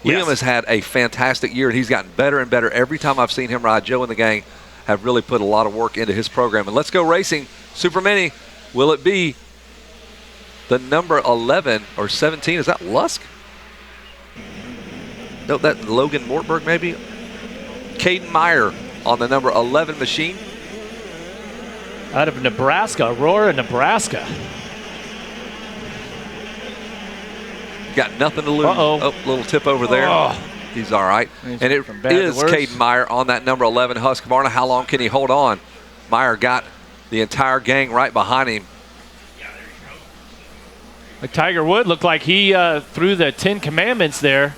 Liam has had a fantastic year, and he's gotten better and better every time I've seen him ride. Joe and the gang have really put a lot of work into his program. And let's go racing. Supermini, will it be the number 11 or 17? Is that Lusk? No, that Logan Mortberg maybe? Caden Meyer on the number 11 machine. Out of Nebraska, Aurora, Nebraska. Got nothing to lose. Oh, little tip over there. He's all right. And it is Caden Meyer on that number 11 Husqvarna. How long can he hold on? Meyer got the entire gang right behind him. Like Tiger Wood looked like he threw the 10 Commandments there.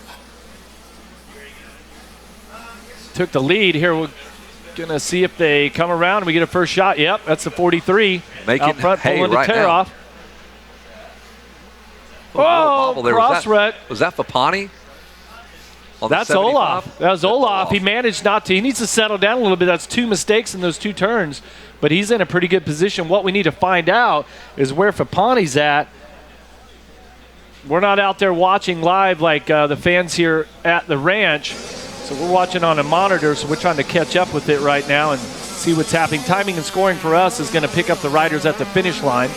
Took the lead. Here we're going to see if they come around and we get a first shot. Yep, that's the 43. Making out front, hay pulling right the tear now. off. Oh, cross wreck. Was that Fappani? That's Olaf. That was Olaf. He managed not to. He needs to settle down a little bit. That's 2 mistakes in those 2 turns, but he's in a pretty good position. What we need to find out is where Fappani's at. We're not out there watching live like the fans here at the ranch, so we're watching on a monitor, so we're trying to catch up with it right now and see what's happening. Timing and scoring for us is going to pick up the riders at the finish line.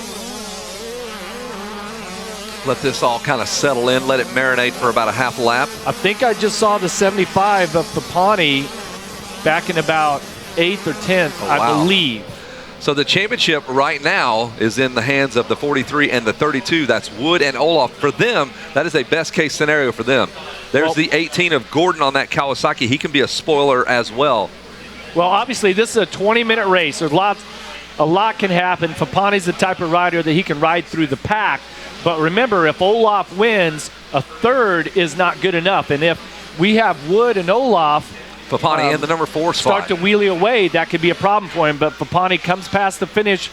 Let this all kind of settle in, let it marinate for about a half lap. I think I just saw the 75 of Fappani back in about 8th or 10th, I believe. So the championship right now is in the hands of the 43 and the 32. That's Wood and Olaf. For them, that is a best-case scenario for them. There's the 18 of Gordon on that Kawasaki. He can be a spoiler as well. Well, obviously, this is a 20-minute race. There's a lot can happen. Fappani's the type of rider that he can ride through the pack. But remember, if Olaf wins, a third is not good enough. And if we have Wood and Olaf Fappani in the number 4 spot. Start to wheelie away, that could be a problem for him. But Fappani comes past the finish.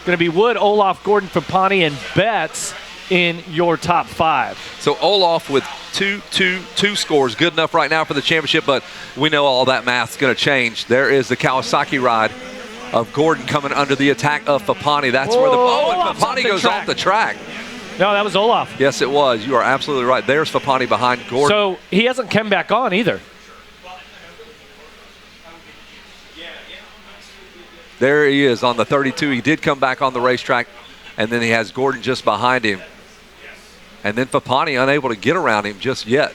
Going to be Wood, Olaf, Gordon, Fappani, and Betts in your top 5. So Olaf with two scores, good enough right now for the championship, but we know all that math's going to change. There is the Kawasaki ride of Gordon coming under the attack of Fappani. That's where and Fappani goes off the track. No, that was Olaf. Yes, it was. You are absolutely right. There's Fappani behind Gordon. So he hasn't come back on either. There he is on the 32. He did come back on the racetrack, and then he has Gordon just behind him. And then Fappani unable to get around him just yet.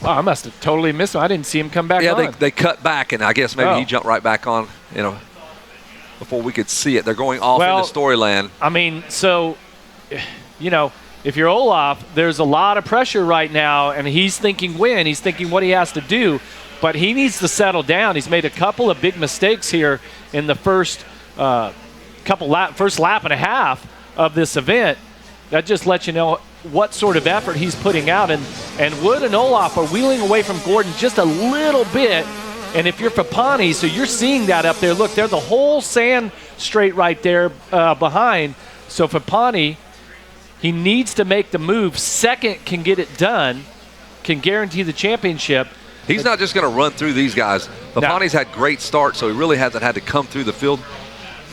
Wow, I must have totally missed him. I didn't see him come back on. Yeah, they cut back, and I guess maybe he jumped right back on, before we could see it. They're going off into Storyland. I mean, so, if you're Olaf, there's a lot of pressure right now, and he's thinking win. He's thinking what he has to do, but he needs to settle down. He's made a couple of big mistakes here in the first lap and a half of this event. That just lets you know what sort of effort he's putting out. And Wood and Olaf are wheeling away from Gordon just a little bit. And if you're Fappani, so you're seeing that up there. Look, there's the whole sand straight right there behind. So Fappani, he needs to make the move. Second can get it done, can guarantee the championship. He's not just going to run through these guys. Fappani's had great starts, so he really hasn't had to come through the field.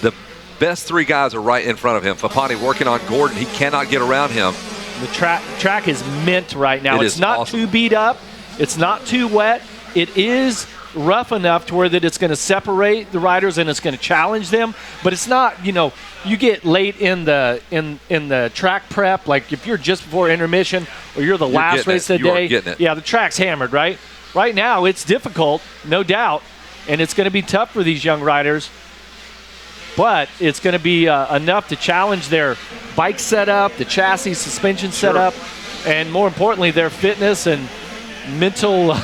The best 3 guys are right in front of him. Fappani working on Gordon. He cannot get around him. The track is mint right now. It's not too beat up. It's not too wet. It is rough enough to where that it's going to separate the riders and it's going to challenge them. But it's not, you get late in the track prep, like if you're just before intermission or you're the last race of the day. Yeah, the track's hammered, right? Right now, it's difficult, no doubt, and it's going to be tough for these young riders. But it's going to be enough to challenge their bike setup, the chassis suspension setup, and more importantly, their fitness and mental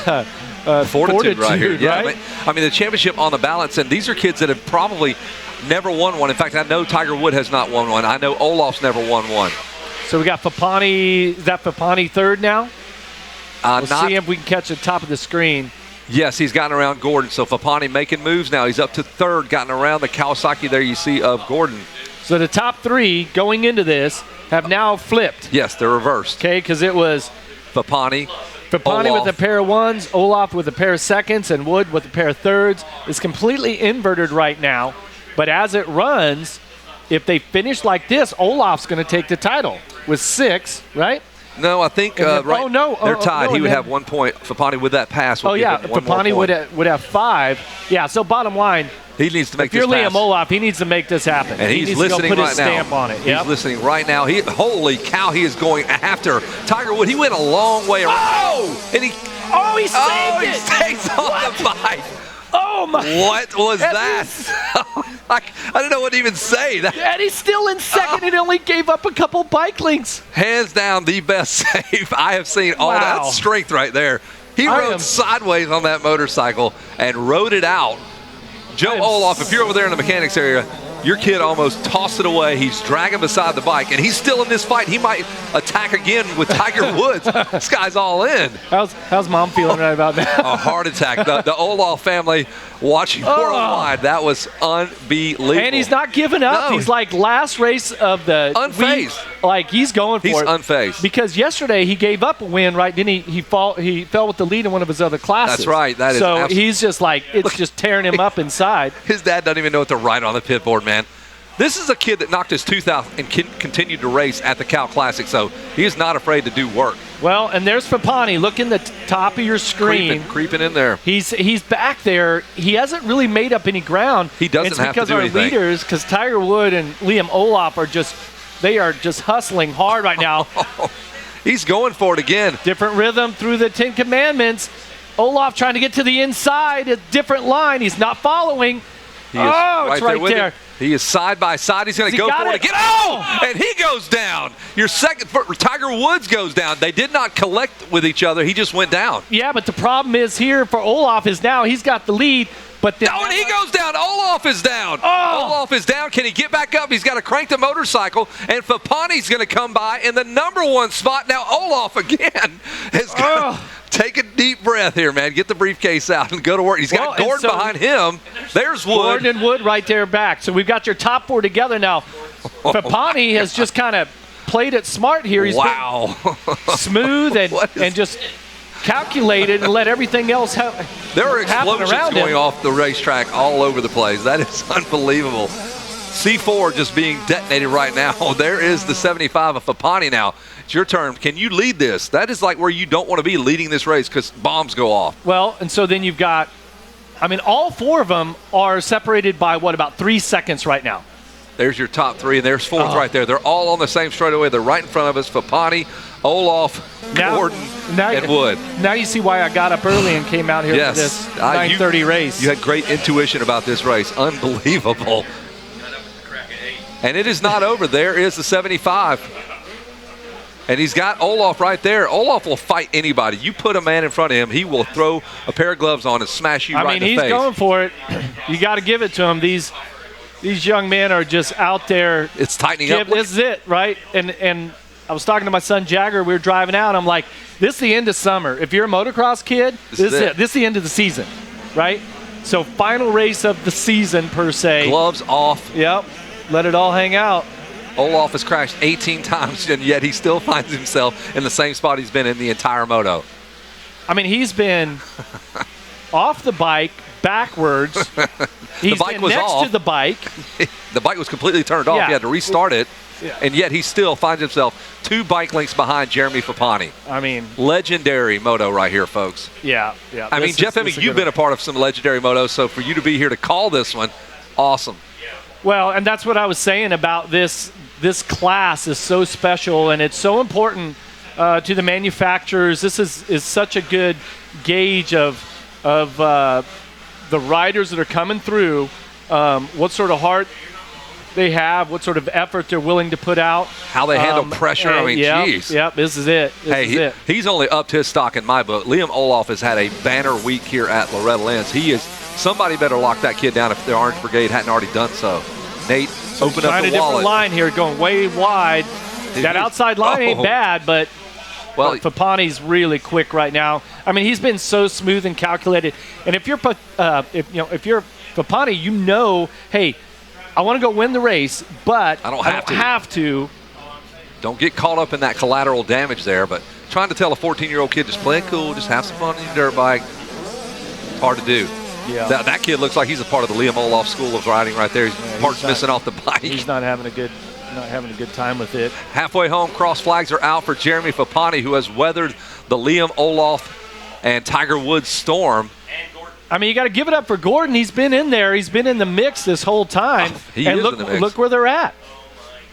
fortitude right here. Yeah, right? I mean, the championship on the balance, and these are kids that have probably never won one. In fact, I know Tiger Wood has not won one. I know Olaf's never won one. So we got Fappani. Is that Fappani third now? We'll see if we can catch the top of the screen. Yes, he's gotten around Gordon. So Fappani making moves now. He's up to third, gotten around the Kawasaki there you see of Gordon. So the top 3 going into this have now flipped. Yes, they're reversed. Okay, because it was Fappani with a pair of 1s, Olaf with a pair of 2nds, and Wood with a pair of 3rds. It's completely inverted right now. But as it runs, if they finish like this, Olaf's going to take the title with 6, right? No, I think then, right. They're tied. He would have 1 point. Fappani with that pass. Fappani would have 5. Yeah. So bottom line, he needs to make this pass. If you're Liam pass. Olaf, he needs to make this happen. And he's listening to go put right his stamp now. on it. Yep. He's listening right now. Holy cow! He is going after Tiger Wood. He went a long way around. Oh! And he saved it. He stays on the bike. Oh my! What was that? I don't know what to even say. And he's still in second and only gave up a couple bike links. Hands down, the best save I have seen. Oh, that's strength right there. He rode sideways on that motorcycle and rode it out. Joe Olaf, if you're over there in the mechanics area, your kid almost tossed it away. He's dragging beside the bike, and he's still in this fight. He might attack again with Tiger Woods. This guy's all in. How's Mom feeling right about that? A heart attack. The Olaf family watching worldwide. That was unbelievable. And he's not giving up. No. He's like last race of the unfazed. Like he's going for it. He's unfazed. Because yesterday he gave up a win, right? Didn't he? He fell with the lead in one of his other classes. That's right. So he's just like, it's just tearing him up inside. His dad doesn't even know what to write on the pit board, man. This is a kid that knocked his tooth out and continued to race at the Cal Classic, so he is not afraid to do work. Well, and there's Fappani. Look in the top of your screen. Creeping in there. He's back there. He hasn't really made up any ground. He doesn't have to do anything. It's because our leaders, because Tiger Wood and Liam Olaf are just hustling hard right now. He's going for it again. Different rhythm through the 10 Commandments. Olaf trying to get to the inside, a different line. He's not following. It's right there. Him. He is side by side. He's going to go for it again. Oh! And he goes down. Your second, Tiger Woods goes down. They did not collect with each other. He just went down. Yeah, but the problem is here for Olaf is now he's got the lead. But and he goes down. Olaf is down. Olaf is down. Can he get back up? He's got to crank the motorcycle. And Fappani's going to come by in the number 1 spot. Now Olaf again has got to take a deep breath here, man. Get the briefcase out and go to work. He's got Gordon behind him. There's Wood. Gordon and Wood right there back. So we've got your top 4 together now. Fappani has just kind of played it smart here. He's been smooth and just calculated and let everything else happen. There are explosions going off the racetrack all over the place. That is unbelievable. C4 just being detonated right now. There is the 75 of Fappani now. It's your turn. Can you lead this? That is like where you don't want to be leading this race because bombs go off. Well, and so then you've got, all 4 of them are separated by, about 3 seconds right now. There's your top 3, and there's 4th right there. They're all on the same straightaway. They're right in front of us. Fappani, Olaf, Gordon, and Wood. Now you see why I got up early and came out here for this 9:30 race. You had great intuition about this race. Unbelievable. And it is not over. There is the 75. And he's got Olaf right there. Olaf will fight anybody. You put a man in front of him, he will throw a pair of gloves on and smash you right in the face. He's going for it. You got to give it to him. These young men are just out there. It's tightening up. This is it, right? And I was talking to my son Jagger. We were driving out. I'm like, this is the end of summer. If you're a motocross kid, this is it. This is the end of the season, right? So final race of the season, per se. Gloves off. Yep. Let it all hang out. Olaf has crashed 18 times, and yet he still finds himself in the same spot he's been in the entire moto. He's been off the bike, backwards. He's the bike been was next off. to the bike. The bike was completely turned off. Yeah. He had to restart it. Yeah. And yet he still finds himself 2 bike lengths behind Jeremy Fappani. Legendary moto right here, folks. Yeah. Jeff Hemming, you've been a part of some legendary motos, so for you to be here to call this one, awesome. Well, and that's what I was saying about this class is so special, and it's so important to the manufacturers. This is such a good gauge of the riders that are coming through, what sort of heart they have, what sort of effort they're willing to put out. How they handle pressure. Geez. Yep, this is it. He's only upped his stock in my book. Liam Olaf has had a banner week here at Loretta Lynn's. Somebody better lock that kid down if the Orange Brigade hadn't already done so. Nate, open up the wallet. Trying a different line here, going way wide. That outside line ain't bad, but Fappani's really quick right now. He's been so smooth and calculated. And if you're Fappani, hey, I want to go win the race, but I don't have to. Don't get caught up in that collateral damage there, but trying to tell a 14-year-old kid just play it cool, just have some fun on your dirt bike, it's hard to do. Yeah. That kid looks like he's a part of the Liam Olaf School of Riding right there. Parts missing off the bike. He's not having a good time with it. Halfway home, cross flags are out for Jeremy Fappani, who has weathered the Liam Olaf and Tiger Woods storm. I mean, you got to give it up for Gordon. He's been in there. He's been in the mix this whole time. He is in the mix. Look where they're at.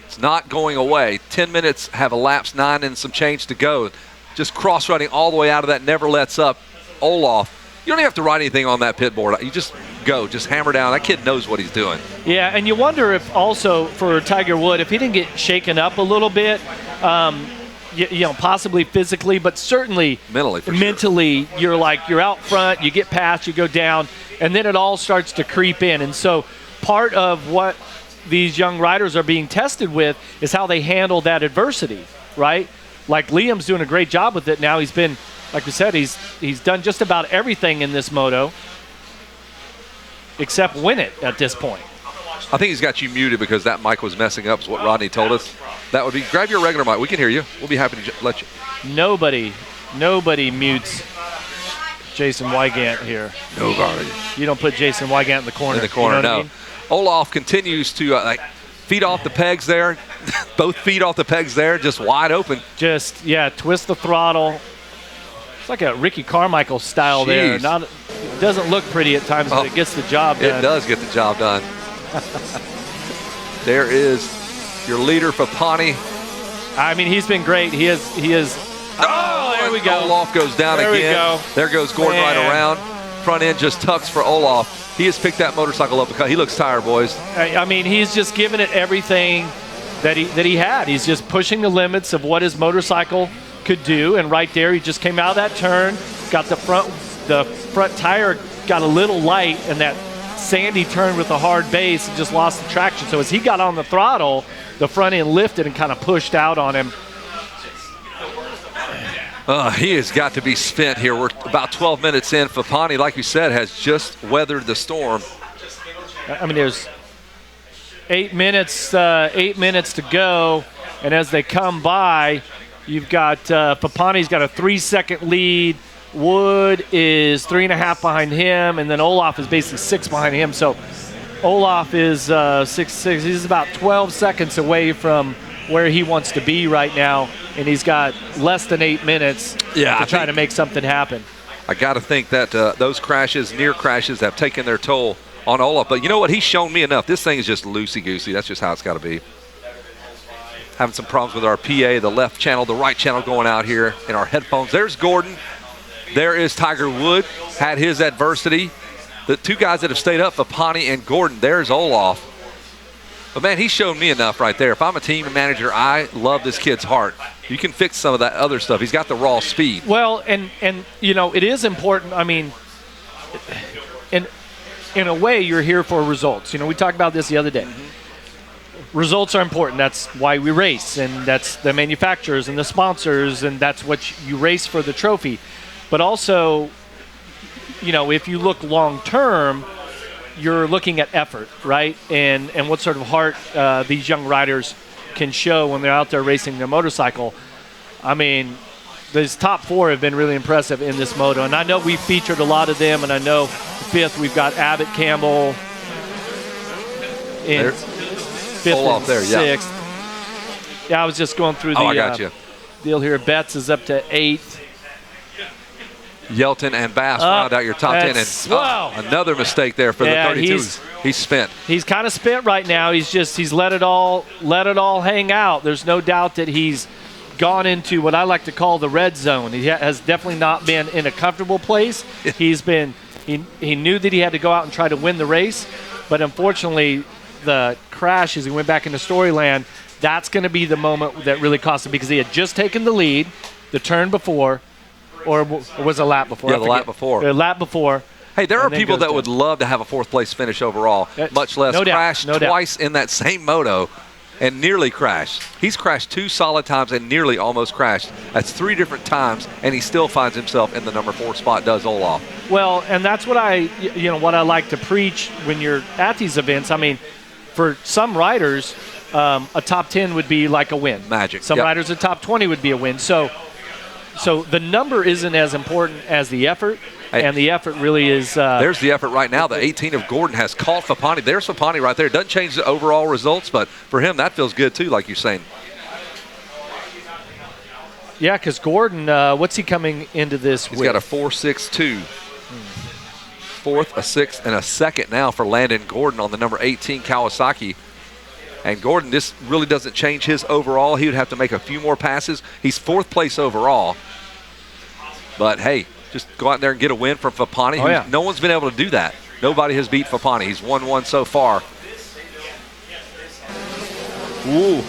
It's not going away. 10 minutes have elapsed, 9 and some change to go. Just cross-riding all the way out of that, never lets up. Olaf, you don't even have to write anything on that pit board. You just go, just hammer down. That kid knows what he's doing. Yeah, and you wonder if also for Tiger Wood, if he didn't get shaken up a little bit, you know, possibly physically, but certainly mentally, you're out front, you get past, you go down, and then it all starts to creep in. And so part of what these young riders are being tested with is how they handle that adversity, right? Like Liam's doing a great job with it now. He's been, like we said, he's done just about everything in this moto except win it at this point. I think he's got you muted because that mic was messing up, is what Rodney told us. That would be, grab your regular mic. We can hear you. We'll be happy to let you. Nobody mutes Jason Wygant here. Nobody. You don't put Jason Wygant in the corner. In the corner, you know no. what I mean? Olaf continues to feet off the pegs there. Both feet off the pegs there, just wide open. Just, yeah, twist the throttle. It's like a Ricky Carmichael style there. It doesn't look pretty at times, but it gets the job done. It does get the job done. There is your leader, Fappani. I mean, he's been great. He is. Oh, there we go. Olaf goes down again. We go. There goes Gordon right around. Front end just tucks for Olaf. He has picked that motorcycle up because he looks tired, boys. I mean, he's just giving it everything that he had. He's just pushing the limits of what his motorcycle could do. And right there, he just came out of that turn, got the front tire got a little light, and that sandy turn with a hard base and just lost the traction. So as he got on the throttle, the front end lifted and kind of pushed out on him. He has got to be spent here. We're about 12 minutes in. Fappani, like you said, has just weathered the storm. I mean, there's 8 minutes to go, and as they come by, you've got Fappani's got a 3-second lead. Wood is 3.5 behind him, and then Olaf is basically 6 behind him. So Olaf is 6. He's about 12 seconds away from where he wants to be right now, and he's got less than 8 minutes to try to make something happen. I got to think that those near crashes, have taken their toll on Olaf. But you know what? He's shown me enough. This thing is just loosey-goosey. That's just how it's got to be. Having some problems with our PA, the left channel, the right channel going out here in our headphones. There's Gordon. There is Tiger Wood, had his adversity. The two guys that have stayed up, Fappani and Gordon. There's Olaf. But, man, he's shown me enough right there. If I'm a team manager, I love this kid's heart. You can fix some of that other stuff. He's got the raw speed. Well, and you know, it is important. I mean, in a way, you're here for results. You know, we talked about this the other day. Mm-hmm. Results are important. That's why we race, and that's the manufacturers and the sponsors, and that's what you race for, the trophy. But also, you know, if you look long term, you're looking at effort, right? And what sort of heart these young riders can show when they're out there racing their motorcycle. I mean, these top 4 have been really impressive in this moto. And I know we've featured a lot of them, and I know 5th we've got Abbott, Campbell, in 5th and 6th. Yeah, I was just going through the deal here. Betts is up to 8th. Yelton and Bass round out your top 10. And another mistake there for the 32. He's spent. He's kind of spent right now. He's let it all hang out. There's no doubt that he's gone into what I like to call the red zone. He has definitely not been in a comfortable place. He knew that he had to go out and try to win the race, but unfortunately the crash as he went back into Storyland, that's going to be the moment that really cost him, because he had just taken the lead the turn before. Or was it a lap before? Yeah, the lap before. A lap before. Hey, there are people that would love to have a 4th place finish overall, much less crash twice in that same moto and nearly crash. He's crashed 2 solid times and nearly almost crashed. That's 3 different times, and he still finds himself in the number 4 spot, does Olaf. Well, and that's what I like to preach when you're at these events. I mean, for some riders, a top 10 would be like a win. Magic. Some riders, a top 20 would be a win. So the number isn't as important as the effort. And the effort really is. There's the effort right now. The 18 of Gordon has caught Fappani. There's Fappani right there. It doesn't change the overall results, but for him, that feels good too, like you're saying. Yeah, because Gordon, what's he coming into this with? He's got a 4.62. Fourth, a sixth, and a second now for Landon Gordon on the number 18 Kawasaki. And Gordon, this really doesn't change his overall. He would have to make a few more passes. He's fourth place overall. But, hey, just go out there and get a win from Fappani. No one's been able to do that. Nobody has beat Fappani. He's 1-1 so far. Ooh,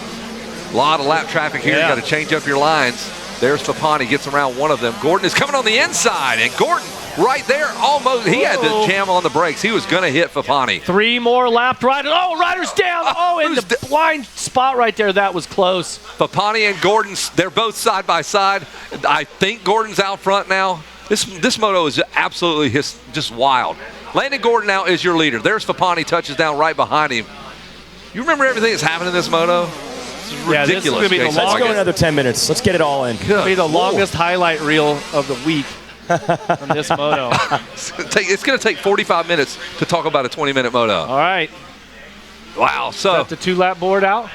a lot of lap traffic here. You got to change up your lines. There's Fappani, gets around one of them. Gordon is coming on the inside, and Gordon right there almost. He had to jam on the brakes. He was going to hit Fappani. 3 more lapped riders. Oh, riders down. Oh, in the blind spot right there. That was close. Fappani and Gordon, they're both side by side. I think Gordon's out front now. This moto is absolutely just wild. Landon Gordon now is your leader. There's Fappani, touches down right behind him. You remember everything that's happened in this moto? This is ridiculous. This is gonna be the Let's go another 10 minutes. Let's get it all in. It's going to be the longest highlight reel of the week on this moto. It's going to take 45 minutes to talk about a 20-minute moto. All right. Wow. So is that the 2-lap board out?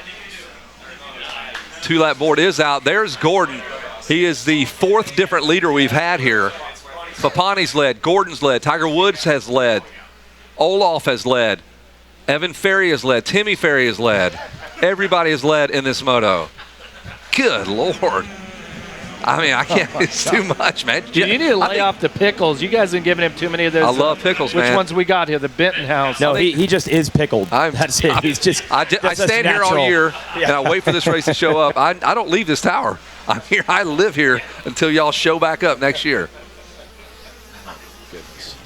2-lap board is out. There's Gordon. He is the 4th different leader we've had here. Fappani's led. Gordon's led. Tiger Woods has led. Olaf has led. Evan Ferry has led. Timmy Ferry has led. Everybody has led in this moto. Good Lord. I mean, I can't. It's too much, man. You need to lay off the pickles. You guys have been giving him too many of those. I love pickles, Which man. Which ones we got here? The Benton House. No, he just is pickled. That's it. He's just. I stand here all year, and I wait for this race to show up. I don't leave this tower. I'm here. I live here until y'all show back up next year.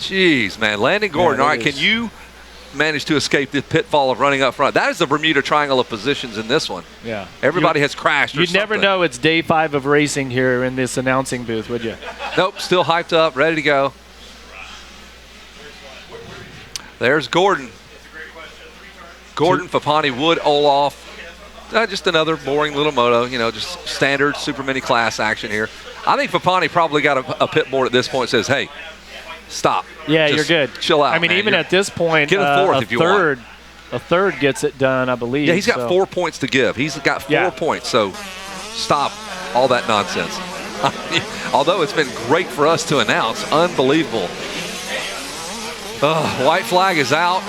Jeez, man. Landon Gordon. All right, can you manage to escape the pitfall of running up front? That is the Bermuda Triangle of positions in this one. Yeah. Everybody has crashed or You'd never know it's day 5 of racing here in this announcing booth, would you? Nope, still hyped up, ready to go. There's Gordon. Gordon, Fappani, Wood, Olaf. Just another boring little moto, just standard Supermini class action here. I think Fappani probably got a pit board at this point that says, hey, stop. Yeah, just you're good. Chill out, I mean, man. even at this point, get a fourth if you want. A third gets it done, I believe. Yeah, he's got 4 points to give. He's got 4 points, so stop all that nonsense. Although it's been great for us to announce. Unbelievable. White flag is out.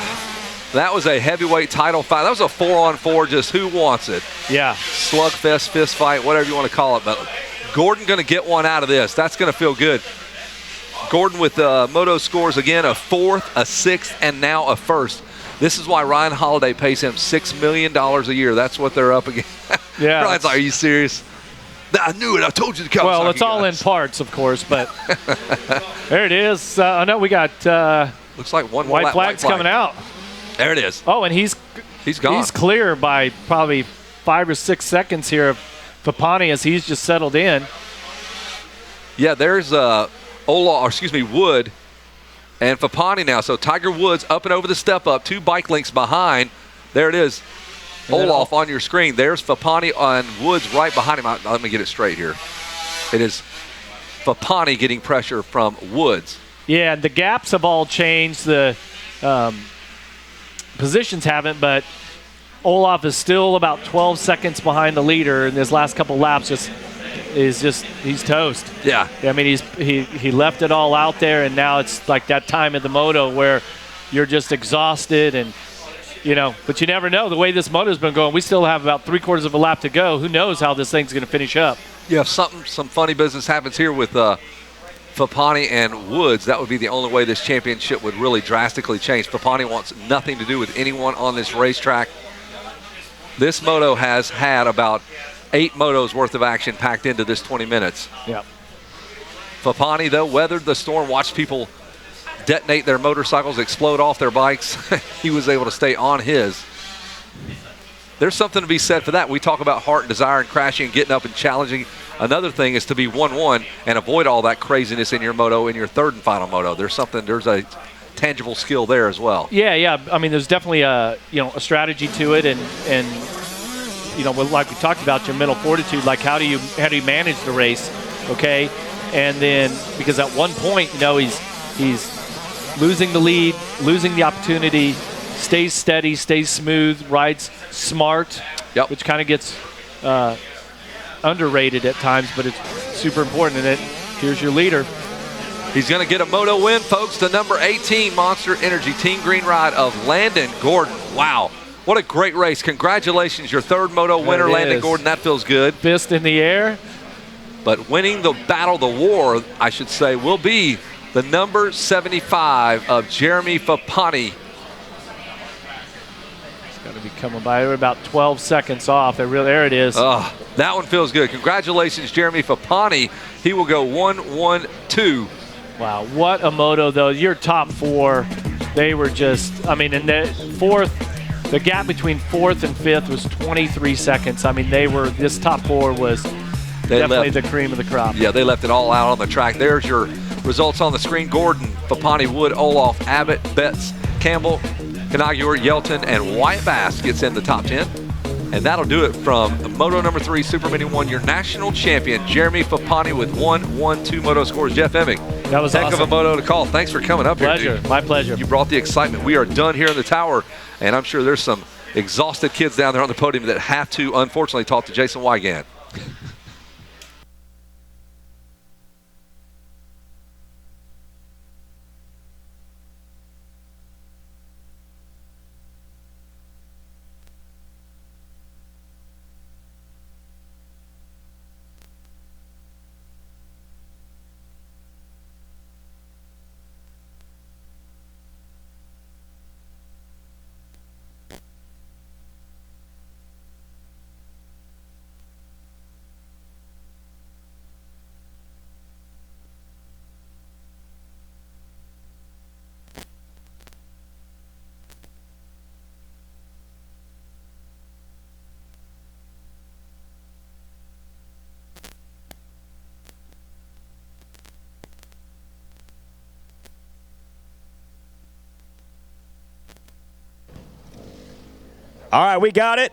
That was a heavyweight title fight. That was a 4-on-4, just who wants it. Yeah. Slugfest, fist fight, whatever you want to call it. But Gordon going to get one out of this. That's going to feel good. Gordon with moto scores again, a 4th, a 6th, and now a 1st. This is why Ryan Holiday pays him $6 million a year. That's what they're up against. Yeah. Ryan's like, are you serious? I knew it. I told you to come. Well, it's all in parts, of course, but there it is. No, we got looks like one white flag's coming out. There it is. Oh, and he's gone. He's clear by probably 5 or 6 seconds here of Fappani as he's just settled in. Yeah, there's Wood and Fappani now. So Tiger Woods up and over the step up, 2 bike links behind. There it is. Olaf on your screen. There's Fappani on Woods right behind him. Let me get it straight here. It is Fappani getting pressure from Woods. Yeah, the gaps have all changed. The positions haven't, but Olaf is still about 12 seconds behind the leader in his last couple laps. He's toast. Yeah. I mean, he left it all out there, and now it's like that time in the moto where you're just exhausted and, but you never know. The way this moto's been going, we still have about 3/4 of a lap to go. Who knows how this thing's going to finish up? Yeah, if some funny business happens here with Fappani and Woods, that would be the only way this championship would really drastically change. Fappani wants nothing to do with anyone on this racetrack. This moto has had about 8 motos worth of action packed into this 20 minutes. Yeah. Fappani, though, weathered the storm, watched people detonate their motorcycles, explode off their bikes. He was able to stay on his. There's something to be said for that. We talk about heart and desire and crashing and getting up and challenging. Another thing is to be 1-1 and avoid all that craziness in your moto, in your 3rd and final moto. There's a tangible skill there as well. Yeah. I mean, there's definitely a strategy to it, and like we talked about, your mental fortitude. Like how do you manage the race? Okay, and then because at one point, He's losing the lead, losing the opportunity, stays steady, stays smooth, rides smart, which kind of gets underrated at times, but it's super important. And here's your leader. He's going to get a moto win, folks. The number 18 Monster Energy Team Green ride of Landon Gordon. Wow. What a great race. Congratulations, your third moto winner, Landon Gordon. That feels good. Fist in the air. But winning the battle, the war, I should say, will be the number 75 of Jeremy Fappani. It's going to be coming by. We're about 12 seconds off. There it is. Oh, that one feels good. Congratulations, Jeremy Fappani. He will go 1-1-2. Wow, what a moto, though. Your top four, they were just, I mean, in the fourth, the gap between fourth and fifth was 23 seconds. I mean, this top four was definitely the cream of the crop. Yeah, they left it all out on the track. There's your results on the screen. Gordon, Fappani, Wood, Olaf, Abbott, Betts, Campbell, Canaguer, Yelton, and Wyatt Bass gets in the top 10. And that'll do it from Moto number 3, Supermini 1, your national champion, Jeremy Fappani, with 1-1-2 moto scores. Jeff Emming, that was heck awesome. of a moto to call. Thanks for coming up here, dude. My pleasure. You brought the excitement. We are done here in the tower, and I'm sure there's some exhausted kids down there on the podium that have to, unfortunately, talk to Jason Wygant. All right, we got it.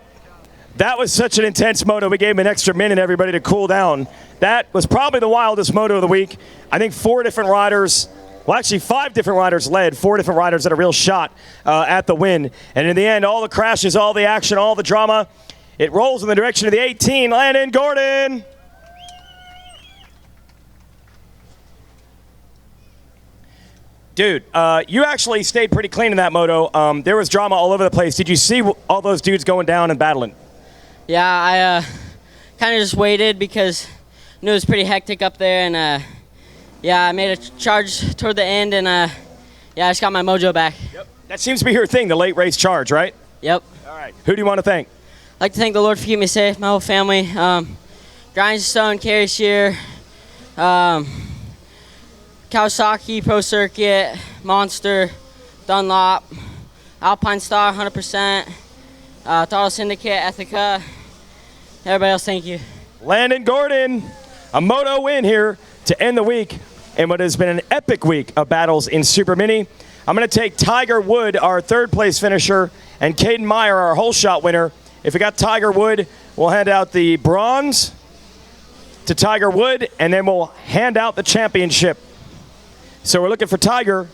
That was such an intense moto. We gave him an extra minute, everybody, to cool down. That was probably the wildest moto of the week. I think 4 different riders, well, actually 5 different riders led, 4 different riders had a real shot at the win. And in the end, all the crashes, all the action, all the drama, it rolls in the direction of the 18, Landon Gordon. Dude, you actually stayed pretty clean in that moto. There was drama all over the place. Did you see all those dudes going down and battling? Yeah, I kind of just waited because I knew it was pretty hectic up there. And, yeah, I made a charge toward the end, and, yeah, I just got my mojo back. Yep. That seems to be your thing, the late race charge, right? Yep. All right. Who do you want to thank? I'd like to thank the Lord for keeping me safe, my whole family. Grindstone, Carry Shear, Kawasaki, Pro Circuit, Monster, Dunlop, Alpine Star, 100%, Throttle Syndicate, Ethica. Everybody else, thank you. Landon Gordon, a moto win here to end the week in what has been an epic week of battles in Supermini. I'm going to take Tiger Wood, our third place finisher, and Caden Meyer, our whole shot winner. If we got Tiger Wood, we'll hand out the bronze to Tiger Wood, and then we'll hand out the championship. So we're looking for Tiger.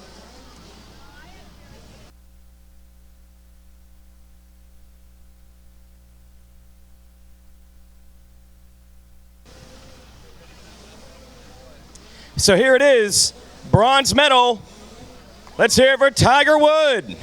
So here it is, bronze medal. Let's hear it for Tiger Wood.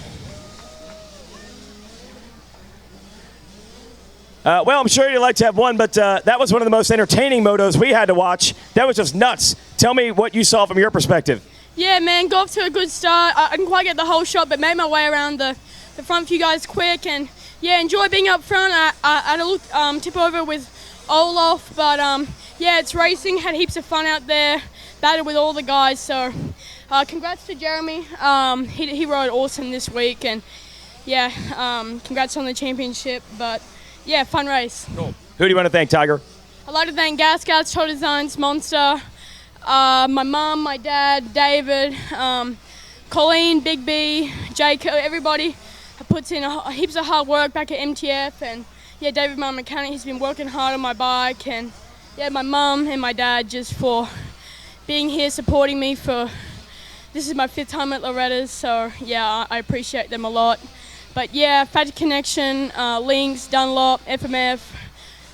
Well, I'm sure you'd like to have won, but that was one of the most entertaining motos we had to watch. That was just nuts. Tell me what you saw from your perspective. Yeah, man, got off to a good start. I didn't quite get the whole shot, but made my way around the front few guys quick. And, yeah, enjoy being up front. I had a look tip over with Olaf, but, yeah, it's racing. Had heaps of fun out there. Battled with all the guys. So, congrats to Jeremy. He rode awesome this week. And, yeah, congrats on the championship. But, yeah, fun race. Cool. Who do you want to thank, Tiger? I'd like to thank Gas Scouts, Total Designs, Monster, my mum, my dad, David, Colleen, Big B, Jake, everybody puts in heaps of hard work back at MTF. And, yeah, David, my mechanic, he's been working hard on my bike. And, yeah, my mum and my dad just for being here, supporting me for this is my 5th time at Loretta's, so yeah, I appreciate them a lot. But yeah, Fat Connection, Lynx, Dunlop, FMF,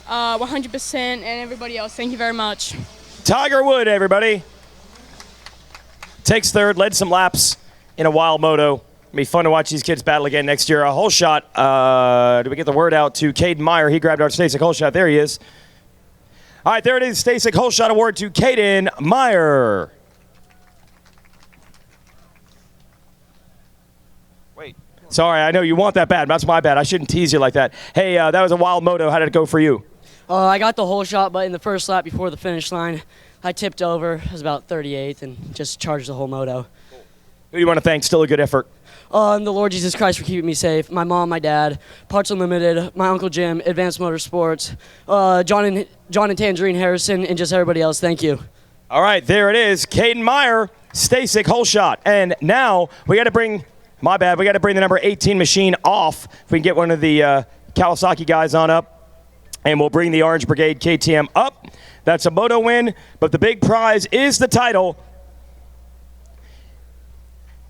100%, and everybody else, thank you very much. Tiger Wood, everybody. Takes 3rd, led some laps in a wild moto. It'll be fun to watch these kids battle again next year. A whole shot. Did we get the word out to Caden Meyer? He grabbed our Stasic whole shot. There he is. All right, there it is. Stasic whole shot award to Caden Meyer. Wait. Sorry, I know you want that bad. That's my bad. I shouldn't tease you like that. Hey, that was a wild moto. How did it go for you? I got the whole shot, but in the first lap before the finish line, I tipped over. I was about 38th and just charged the whole moto. Who do you want to thank? Still a good effort. And the Lord Jesus Christ for keeping me safe. My mom, my dad, Parts Unlimited, my Uncle Jim, Advanced Motorsports, John and Tangerine Harrison, and just everybody else. Thank you. All right, there it is. Caden Meyer, Stasic whole shot. And now we got to bring, my bad, we got to bring the number 18 machine off. If we can get one of the Kawasaki guys on up. And we'll bring the Orange Brigade KTM up. That's a moto win, but the big prize is the title.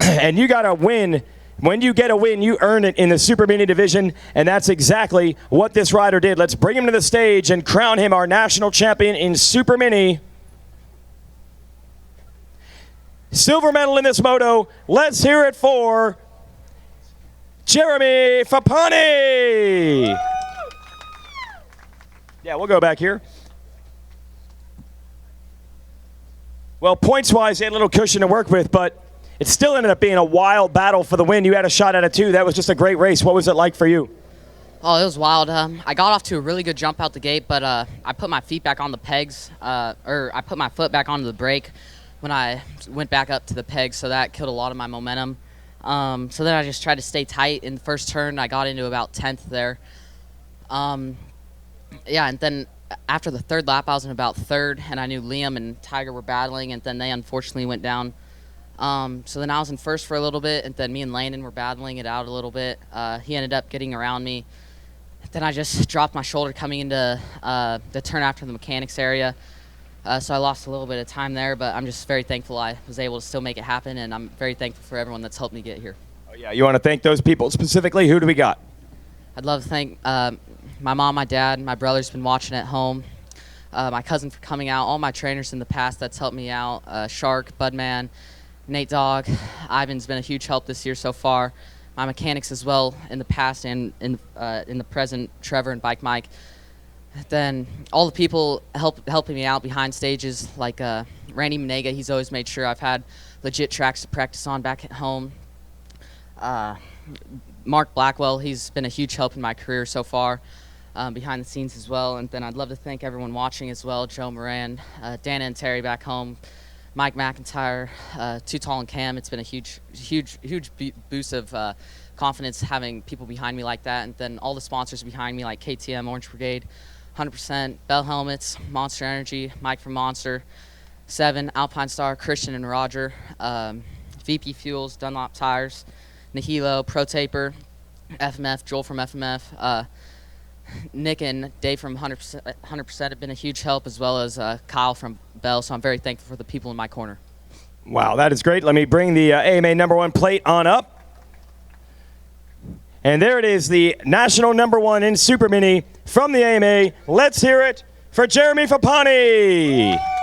And you got to win. When you get a win, you earn it in the Super Mini division, and that's exactly what this rider did. Let's bring him to the stage and crown him our national champion in Super Mini. Silver medal in this moto. Let's hear it for Jeremy Fappani. Yeah, we'll go back here. Well, points-wise, they had a little cushion to work with, but it still ended up being a wild battle for the win. You had a shot at it, too. That was just a great race. What was it like for you? Oh, it was wild. I got off to a really good jump out the gate, but I put my feet back on the pegs, or I put my foot back onto the brake when I went back up to the pegs, so that killed a lot of my momentum. So then I just tried to stay tight in the first turn. I got into about 10th there. Yeah, and then after the 3rd lap, I was in about 3rd, and I knew Liam and Tiger were battling, and then they unfortunately went down. So then I was in 1st for a little bit, and then me and Landon were battling it out a little bit. He ended up getting around me. Then I just dropped my shoulder coming into the turn after the mechanics area. So I lost a little bit of time there, but I'm just very thankful I was able to still make it happen, and I'm very thankful for everyone that's helped me get here. Oh, yeah, you want to thank those people specifically? Who do we got? I'd love to thank my mom, my dad, my brother's been watching at home, my cousin for coming out, all my trainers in the past that's helped me out, Shark, Budman, Nate Dogg, Ivan's been a huge help this year so far, my mechanics as well in the past and in the present, Trevor and Bike Mike. Then all the people helping me out behind stages, like Randy Manega, he's always made sure I've had legit tracks to practice on back at home. Mark Blackwell, he's been a huge help in my career so far, behind the scenes as well. And then I'd love to thank everyone watching as well, Joe Moran, Dana and Terry back home, Mike McIntyre, Too Tall and Cam. It's been a huge boost of confidence having people behind me like that. And then all the sponsors behind me like KTM, Orange Brigade, 100%, Bell Helmets, Monster Energy, Mike from Monster, 7, Alpine Star, Christian and Roger, VP Fuels, Dunlop Tires, Nihilo, Pro Taper, FMF, Joel from FMF, Nick and Dave from 100% have been a huge help, as well as Kyle from Bell, so I'm very thankful for the people in my corner. Wow, that is great. Let me bring the AMA #1 plate on up. And there it is, the national #1 in Super Mini from the AMA. Let's hear it for Jeremy Fappani.